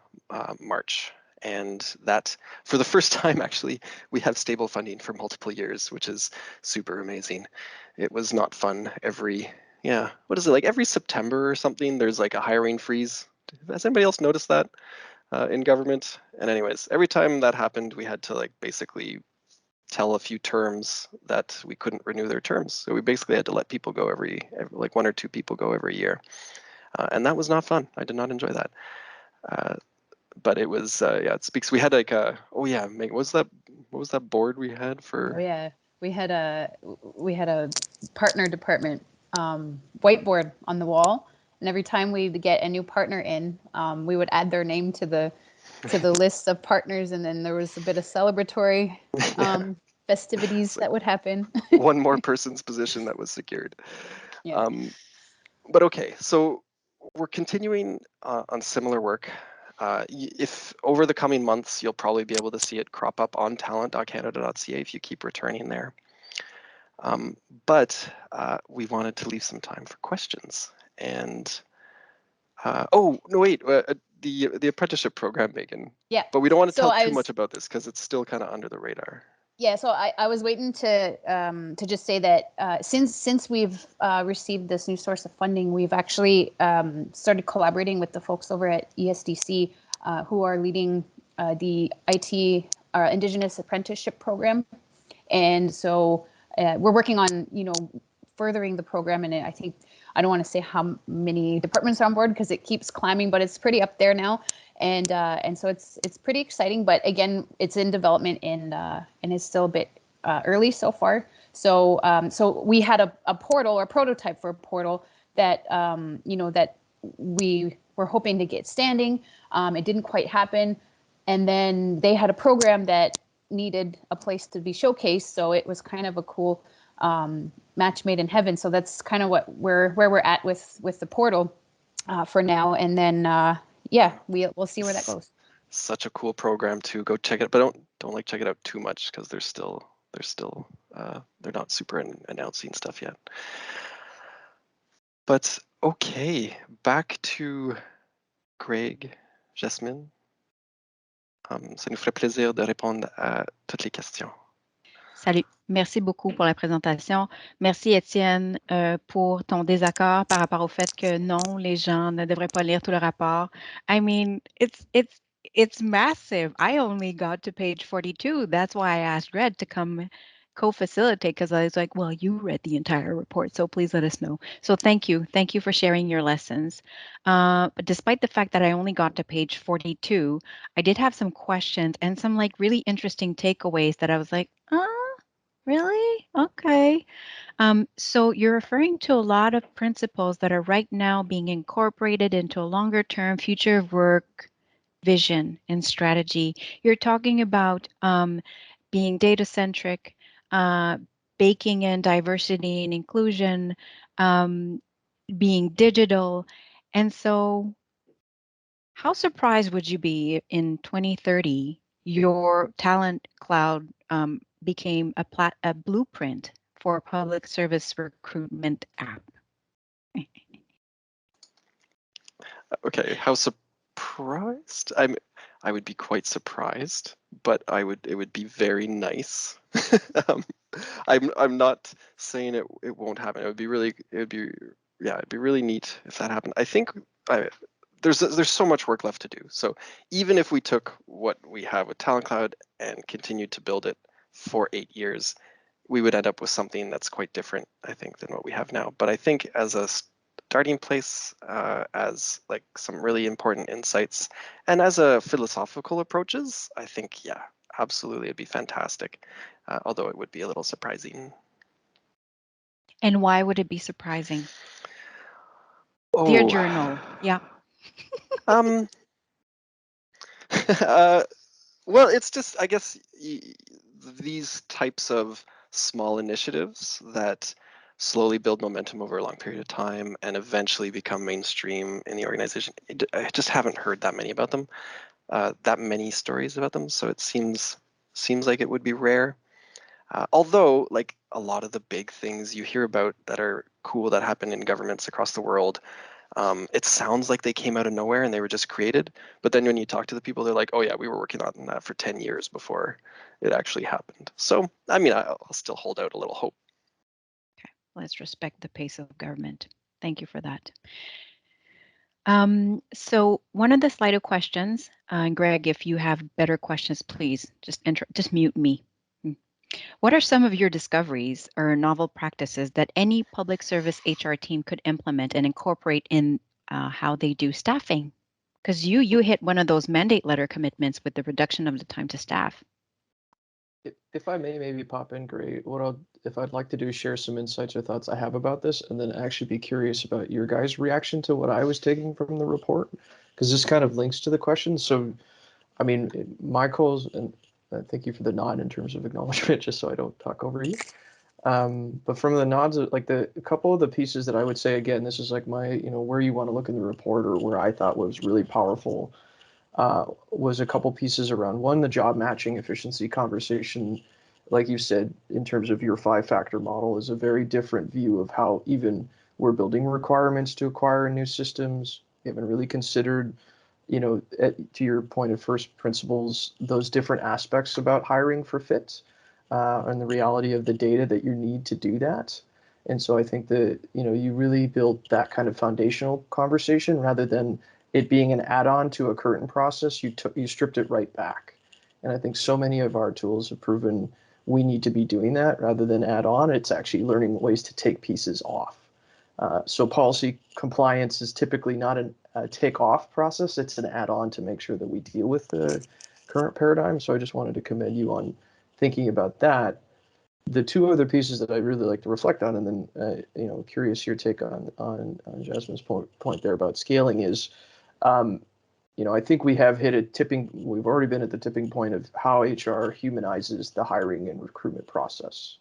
March, and that for the first time actually we have stable funding for multiple years, which is super amazing. It was not fun what is it, like every September or something there's like a hiring freeze. Has anybody else noticed that in government? And anyways, every time that happened we had to like basically tell a few terms that we couldn't renew their terms. So we basically had to let people go every like 1 or 2 people go every year. And that was not fun. I did not enjoy that. But it was, it speaks. We had like Meg, what was that board we had for? Oh yeah, we had a partner department whiteboard on the wall, and every time we'd get a new partner in, we would add their name to the list of partners, and then there was a bit of celebratory festivities that would happen. One more person's position that was secured. Yeah. But okay, so we're continuing on similar work. If over the coming months, you'll probably be able to see it crop up on talent.canada.ca if you keep returning there. But we wanted to leave some time for questions. And oh no, wait, the apprenticeship program, Megan. Yeah. But we don't want to tell too much about this because it's still kind of under the radar. Yeah, so I was waiting to just say that since we've received this new source of funding, we've actually started collaborating with the folks over at ESDC who are leading the IT Indigenous Apprenticeship Program, and so we're working on furthering the program. And I think I don't want to say how many departments are on board because it keeps climbing, but it's pretty up there now. And so it's pretty exciting, but again, it's in development and it's still a bit early so far. So so we had a portal or prototype for a portal that that we were hoping to get standing. It didn't quite happen, and then they had a program that needed a place to be showcased. So it was kind of a cool match made in heaven. So that's kind of where we're at with the portal for now, and then. Yeah, we'll see where that goes. Such a cool program to go check it, but don't like check it out too much because they're not super announcing stuff yet. But okay, back to Greg Jasmine. Ça nous ferait plaisir de répondre à toutes les questions. Salut. Merci beaucoup pour la présentation. Merci, Étienne, pour ton désaccord par rapport au fait que non, les gens ne devraient pas lire tout le rapport. I mean, it's massive. I only got to page 42. That's why I asked Red to come co-facilitate, because I was like, well, you read the entire report, so please let us know. So thank you. Thank you for sharing your lessons. But despite the fact that I only got to page 42, I did have some questions and some like really interesting takeaways that I was like, really? Okay. So you're referring to a lot of principles that are right now being incorporated into a longer term future of work vision and strategy. You're talking about being data centric, baking in diversity and inclusion, being digital. And so, how surprised would you be in 2030 your talent cloud became a blueprint for a public service recruitment app? Okay, how surprised? I would be quite surprised, but it would be very nice. um, I'm not saying it won't happen. It'd be really neat if that happened. I think there's so much work left to do. So even if we took what we have with Talent Cloud and continued to build it for 8 years, we would end up with something that's quite different, I think, than what we have now. But I think as a starting place, as like some really important insights, and as a philosophical approaches, I think, yeah, absolutely, it'd be fantastic. Although it would be a little surprising. And why would it be surprising? Dear journal, yeah. um, well, it's just, I guess, these types of small initiatives that slowly build momentum over a long period of time and eventually become mainstream in the organization. I just haven't heard that many about them, that many stories about them. So it seems like it would be rare. Although, like a lot of the big things you hear about that are cool that happen in governments across the world, it sounds like they came out of nowhere and they were just created. But then when you talk to the people, they're like, oh yeah, we were working on that for 10 years before it actually happened. So, I mean, I'll still hold out a little hope. Okay, let's respect the pace of government. Thank you for that. So one of the Slido questions, Greg, if you have better questions, please just mute me. What are some of your discoveries or novel practices that any public service HR team could implement and incorporate in how they do staffing? Because you hit one of those mandate letter commitments with the reduction of the time to staff. If I may maybe pop in, great. If I'd like to do is share some insights or thoughts I have about this, and then actually be curious about your guys' reaction to what I was taking from the report, because this kind of links to the question. So, I mean, Michael's, and thank you for the nod in terms of acknowledgement, just so I don't talk over you. But from the nods, like a couple of the pieces that I would say, again, this is like my, where you want to look in the report or where I thought was really powerful, was a couple pieces around one, the job matching efficiency conversation. Like you said, in terms of your 5-factor model, is a very different view of how even we're building requirements to acquire new systems. We haven't really considered, to your point of first principles, those different aspects about hiring for fit, and the reality of the data that you need to do that. And so I think that, you really build that kind of foundational conversation rather than it being an add-on to a current process. You stripped it right back. And I think so many of our tools have proven we need to be doing that rather than add on. It's actually learning ways to take pieces off. So policy compliance is typically not a take-off process. It's an add-on to make sure that we deal with the current paradigm. So I just wanted to commend you on thinking about that. The two other pieces that I really like to reflect on, and then curious your take on Jasmine's point there about scaling is, I think we have hit a tipping. We've already been at the tipping point of how HR humanizes the hiring and recruitment process,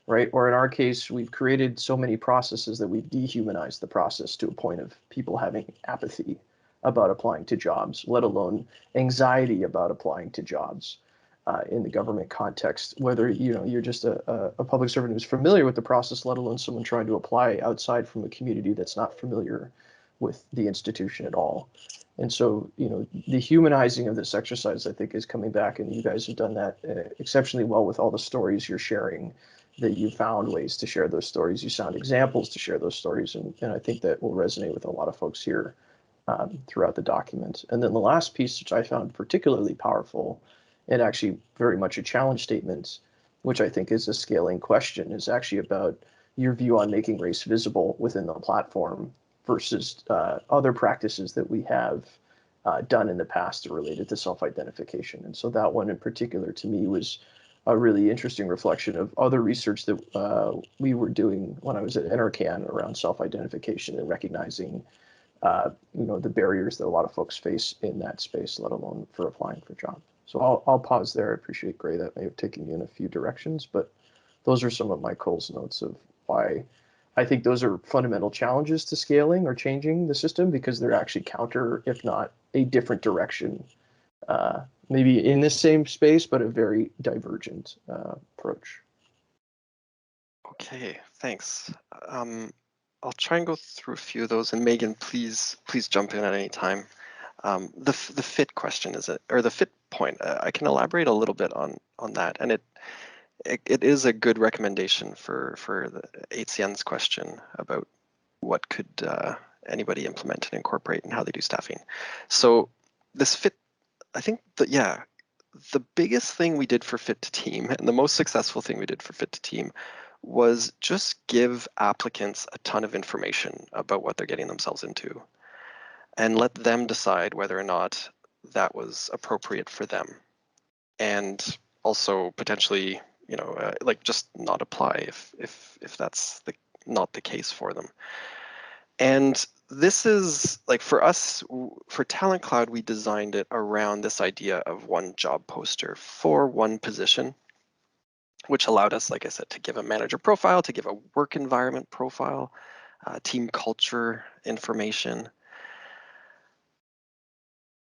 right? Or in our case, we've created so many processes that we've dehumanized the process to a point of people having apathy about applying to jobs, let alone anxiety about applying to jobs. In the government context, whether you're just a public servant who's familiar with the process, let alone someone trying to apply outside from a community that's not familiar with the institution at all. And so, the humanizing of this exercise, I think, is coming back, and you guys have done that exceptionally well with all the stories you're sharing, that you found ways to share those stories. You found examples to share those stories, and I think that will resonate with a lot of folks here throughout the document. And then the last piece, which I found particularly powerful, and actually very much a challenge statement, which I think is a scaling question, is actually about your view on making race visible within the platform versus other practices that we have done in the past related to self-identification. And so that one in particular to me was a really interesting reflection of other research that we were doing when I was at NRCan around self-identification and recognizing the barriers that a lot of folks face in that space, let alone for applying for jobs. So I'll pause there. I appreciate, Gray, that may have taken you in a few directions, but those are some of my Cole's notes of why I think those are fundamental challenges to scaling or changing the system, because they're actually counter, if not a different direction, maybe in the same space, but a very divergent approach. Okay, thanks. I'll try and go through a few of those, and Megan, please jump in at any time. The fit question or the fit point. I can elaborate a little bit on that, and it is a good recommendation for the HCN's question about what could anybody implement and incorporate and how they do staffing. So this fit, I think that the biggest thing we did for Fit to Team, and the most successful thing we did for Fit to Team, was just give applicants a ton of information about what they're getting themselves into and let them decide whether or not that was appropriate for them. And also potentially, like just not apply if that's not the case for them. And this is like for us, for Talent Cloud, we designed it around this idea of one job poster for one position, which allowed us, like I said, to give a manager profile, to give a work environment profile, team culture information.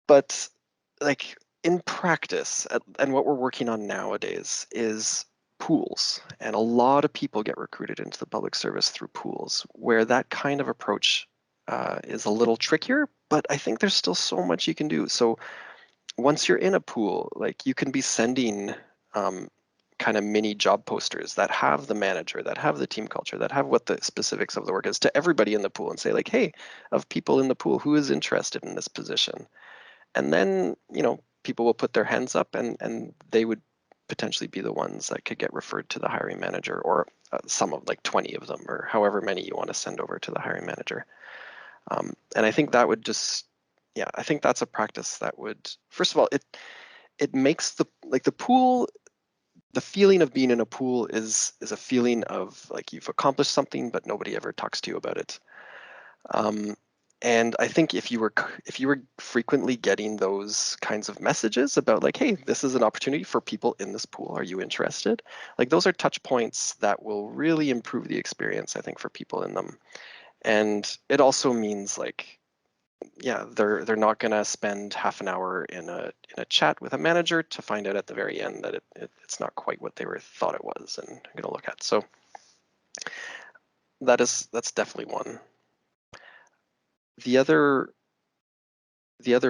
But like in practice, and what we're working on nowadays is pools. And a lot of people get recruited into the public service through pools, where that kind of approach is a little trickier, but I think there's still so much you can do. So once you're in a pool, like you can be sending kind of mini job posters that have the manager, that have the team culture, that have what the specifics of the work is to everybody in the pool and say like, hey, of people in the pool, who is interested in this position? And then, people will put their hands up and they would potentially be the ones that could get referred to the hiring manager, or some of like 20 of them, or however many you want to send over to the hiring manager. And I think that would just, I think that's a practice that would, first of all, it makes the pool, the feeling of being in a pool is a feeling of like you've accomplished something, but nobody ever talks to you about it. And I think if you were frequently getting those kinds of messages about like, hey, this is an opportunity for people in this pool, are you interested? Like those are touch points that will really improve the experience, I think, for people in them. And it also means like, they're not going to spend half an hour in a chat with a manager to find out at the very end that it's not quite what they thought it was and going to look at. So that's definitely one. The other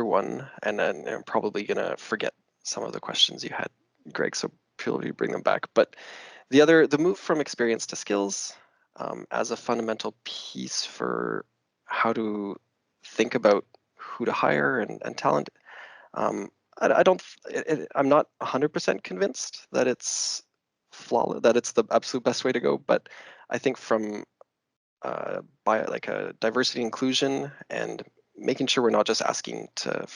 one, and then I'm probably going to forget some of the questions you had, Greg, so feel free to bring them back. But the move from experience to skills as a fundamental piece for how to think about who to hire and talent. I'm not 100% convinced that it's flawless, that it's the absolute best way to go, but I think from by like a diversity inclusion and making sure we're not just asking to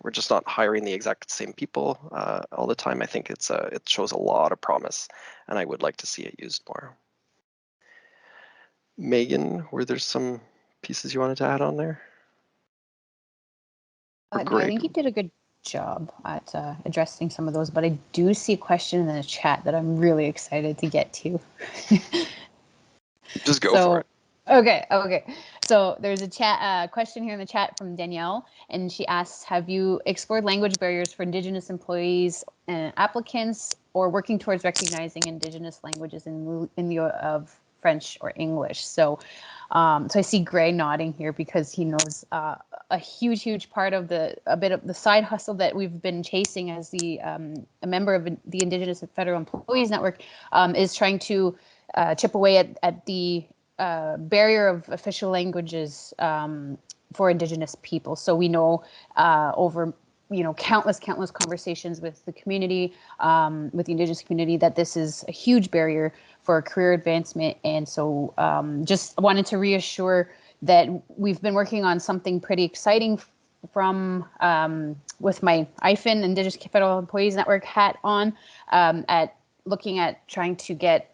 we're just not hiring the exact same people all the time. I think it shows a lot of promise, and I would like to see it used more. Megan, were there some pieces you wanted to add on there? No, I think you did a good job at addressing some of those, but I do see a question in the chat that I'm really excited to get to. Just go for it. Okay. So there's a question here in the chat from Danielle, and she asks, have you explored language barriers for Indigenous employees and applicants, or working towards recognizing Indigenous languages in lieu of French, or English. So I see Gray nodding here because he knows a huge part of a bit of the side hustle that we've been chasing as a member of the Indigenous Federal Employees Network is trying to chip away at the barrier of official languages for Indigenous people. So we know over countless conversations with the community, with the Indigenous community, that this is a huge barrier for career advancement. And so just wanted to reassure that we've been working on something pretty exciting from with my IFIN, Indigenous Federal Employees Network hat on, at looking at trying to get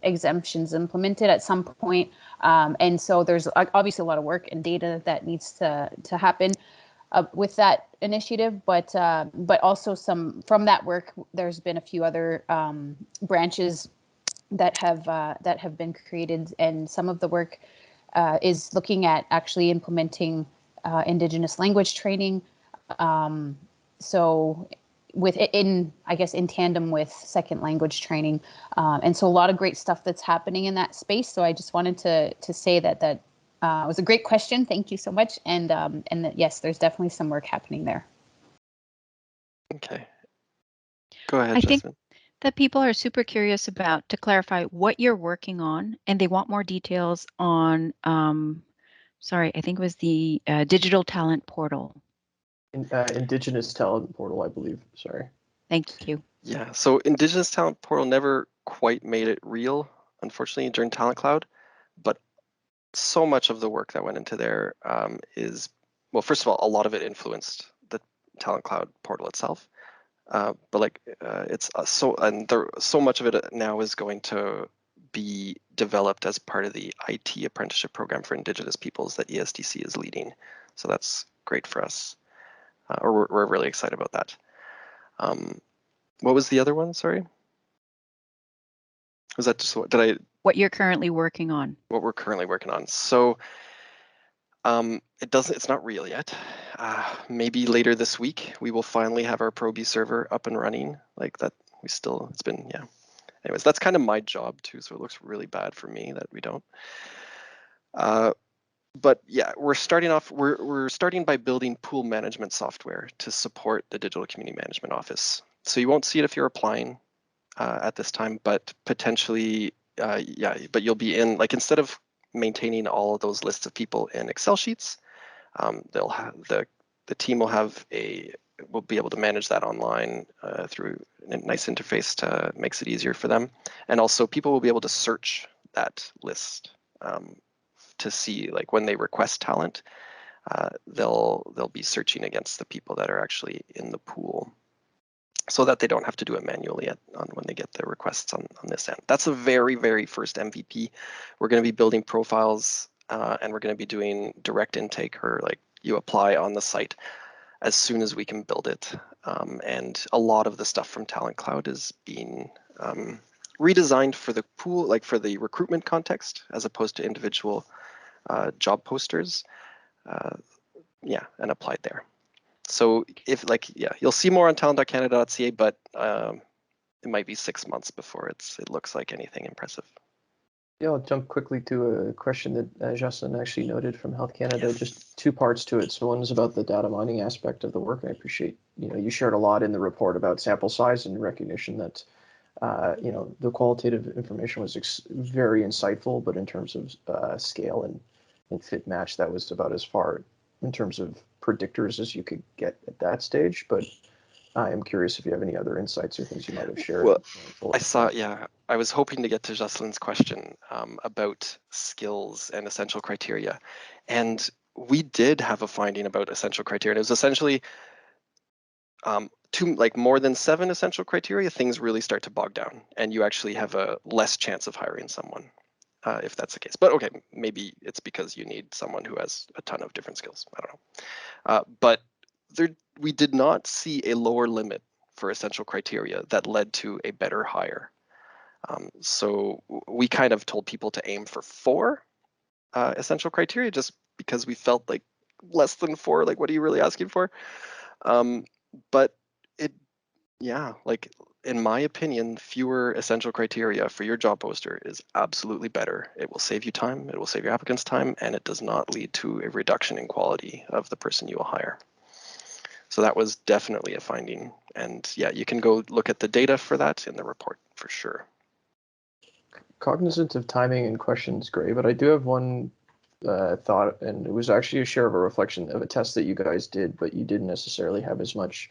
exemptions implemented at some point. And so there's obviously a lot of work and data that needs to happen with that initiative, but also from that work, there's been a few other branches that have been created, and some of the work is looking at actually implementing Indigenous language training. So in tandem with second language training, and so a lot of great stuff that's happening in that space. So I just wanted to say that it was a great question. Thank you so much. And that, yes, there's definitely some work happening there. Okay. Go ahead, I Justin. think that people are super curious about, to clarify what you're working on, and they want more details on, sorry, I think it was the digital talent portal. Indigenous Talent Portal, I believe. Sorry. Thank you. Yeah, so Indigenous Talent Portal never quite made it real, unfortunately, during Talent Cloud, but so much of the work that went into there is, well, first of all, a lot of it influenced the Talent Cloud portal itself. But it's so much of it now is going to be developed as part of the IT apprenticeship program for Indigenous peoples that ESDC is leading. So that's great for us, or we're really excited about that. What was the other one? Sorry, was that just what you're currently working on? What we're currently working on. So it's not real yet. Maybe later this week we will finally have our Proby server up and running. Like that, it's been, yeah. Anyways, that's kind of my job too, so it looks really bad for me that we don't. But yeah, we're starting by building pool management software to support the Digital Community Management Office. So you won't see it if you're applying at this time, but potentially, but you'll be in, like, instead of maintaining all of those lists of people in Excel sheets, they'll have the team will be able to manage that online through a nice interface to makes it easier for them. And also people will be able to search that list to see, like, when they request talent, they'll be searching against the people that are actually in the pool, so that they don't have to do it manually when they get their requests on this end. That's a very, very first MVP. We're going to be building profiles and we're going to be doing direct intake, or like you apply on the site as soon as we can build it. And a lot of the stuff from Talent Cloud is being redesigned for the pool, like for the recruitment context, as opposed to individual job posters. And applied there. So you'll see more on talent.canada.ca, but it might be 6 months before it looks like anything impressive. Yeah, I'll jump quickly to a question that Justin actually noted from Health Canada. Yes. Just two parts to it. So one is about the data mining aspect of the work. I appreciate, you shared a lot in the report about sample size and recognition that, the qualitative information was very insightful, but in terms of scale and fit match, that was about as far in terms of predictors as you could get at that stage. But I am curious if you have any other insights or things you might have shared. Well, I was hoping to get to Jocelyn's question about skills and essential criteria. And we did have a finding about essential criteria. And it was essentially more than 7 essential criteria, things really start to bog down and you actually have a less chance of hiring someone if that's the case. But okay, maybe it's because you need someone who has a ton of different skills. I don't know. But we did not see a lower limit for essential criteria that led to a better hire. So we kind of told people to aim for 4 essential criteria, just because we felt like less than 4, like, what are you really asking for? But in my opinion, fewer essential criteria for your job poster is absolutely better. It will save you time, it will save your applicants time, and it does not lead to a reduction in quality of the person you will hire. So that was definitely a finding. And yeah, you can go look at the data for that in the report for sure. Cognizant of timing and questions, Gray, but I do have one thought, and it was actually a share of a reflection of a test that you guys did, but you didn't necessarily have as much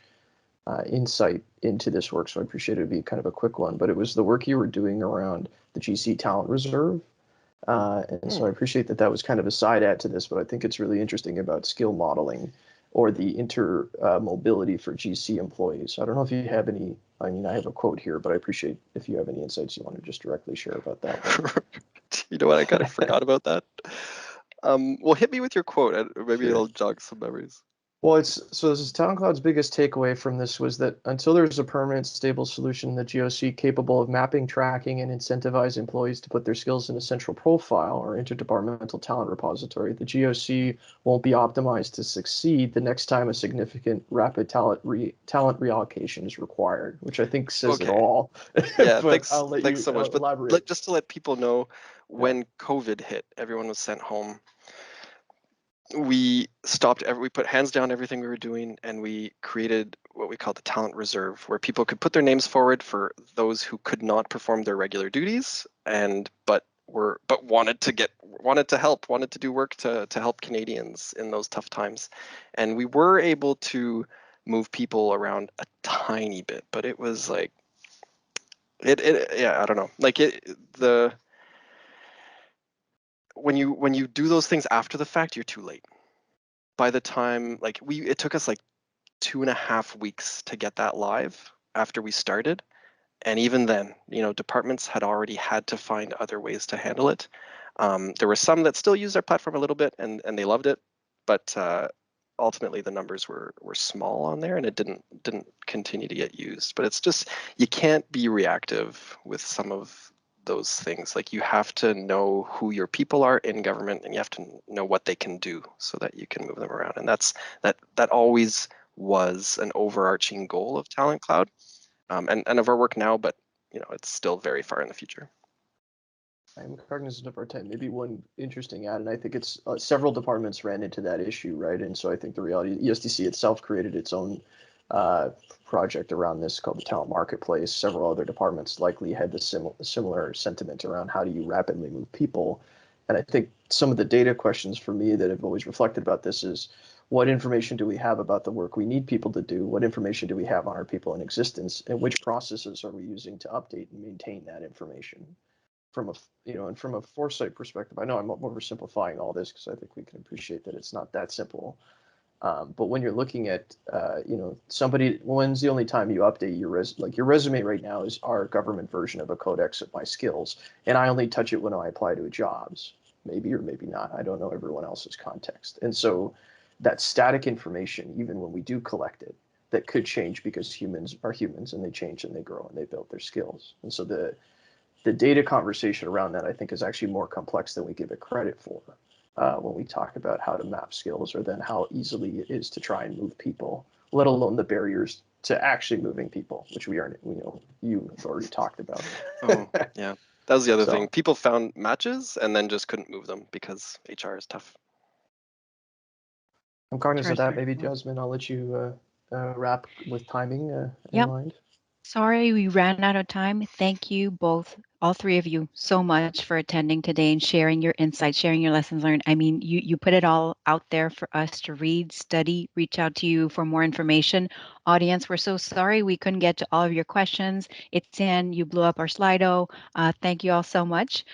insight into this work, so I appreciate it would be kind of a quick one, but it was the work you were doing around the GC Talent Reserve. And so I appreciate that that was kind of a side add to this, but I think it's really interesting about skill modeling or the intermobility for GC employees. I don't know if you have any, I mean, I have a quote here, but I appreciate if you have any insights you want to just directly share about that. You know what, I kind of forgot about that. Well, hit me with your quote, and maybe Sure. it'll jog some memories. Well, this is TalentCloud's biggest takeaway from this was that until there's a permanent, stable solution in the GOC capable of mapping, tracking, and incentivize employees to put their skills in a central profile or interdepartmental talent repository, the GOC won't be optimized to succeed the next time a significant rapid talent reallocation is required, which I think says it all. Yeah, But thanks, I'll let thanks you so much. But elaborate. just to let people know, when COVID hit, everyone was sent home. We put hands down everything we were doing, and we created what we call the talent reserve, where people could put their names forward for those who could not perform their regular duties but wanted to help, wanted to do work to help Canadians in those tough times. And we were able to move people around a tiny bit, but it was like yeah, I don't know, like when you do those things after the fact, you're too late. By the time, like, it took us like 2.5 weeks to get that live after we started. And even then, departments had already had to find other ways to handle it. There were some that still used our platform a little bit, and they loved it, but ultimately the numbers were small on there, and it didn't continue to get used. But it's just, you can't be reactive with some of those things. Like, you have to know who your people are in government, and you have to know what they can do so that you can move them around. And that always was an overarching goal of Talent Cloud, and of our work now, but it's still very far in the future. I'm cognizant of our time. Maybe one interesting add, and I think it's several departments ran into that issue, right? And so I think the reality, ESDC itself created its own project around this called the Talent Marketplace. Several other departments likely had the similar sentiment around how do you rapidly move people. And I think some of the data questions for me that have always reflected about this is, what information do we have about the work we need people to do? What information do we have on our people in existence? And which processes are we using to update and maintain that information? From and from a foresight perspective, I know I'm oversimplifying all this because I think we can appreciate that it's not that simple. But when you're looking at, when's the only time you update your your resume right now is our government version of a codex of my skills, and I only touch it when I apply to jobs, maybe or maybe not. I don't know everyone else's context, and so that static information, even when we do collect it, that could change because humans are humans and they change and they grow and they build their skills, and so the data conversation around that, I think, is actually more complex than we give it credit for when we talk about how to map skills, or then how easily it is to try and move people, let alone the barriers to actually moving people, which you have already talked about. Oh, yeah. That was the other thing. People found matches and then just couldn't move them because HR is tough. I'm cognizant of that. Maybe, Jasmine, I'll let you wrap with timing in mind. Sorry, we ran out of time. Thank you both, all three of you, so much for attending today and sharing your insights, sharing your lessons learned. I mean, you put it all out there for us to read, study, reach out to you for more information. Audience, we're so sorry we couldn't get to all of your questions. Etienne, you blew up our Slido. Thank you all so much.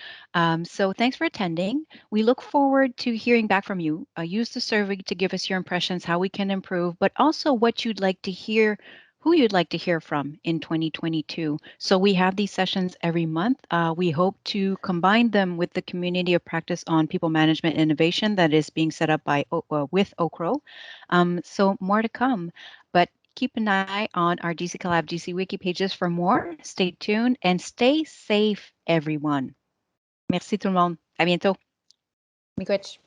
So thanks for attending. We look forward to hearing back from you. Use the survey to give us your impressions, how we can improve, but also what you'd like to hear, who you'd like to hear from in 2022. So we have these sessions every month. We hope to combine them with the community of practice on people management innovation that is being set up by with OCRO. So more to come, but keep an eye on our DC Collab DC Wiki pages for more. Stay tuned and stay safe, everyone. Merci tout le monde. À bientôt. Miigwech.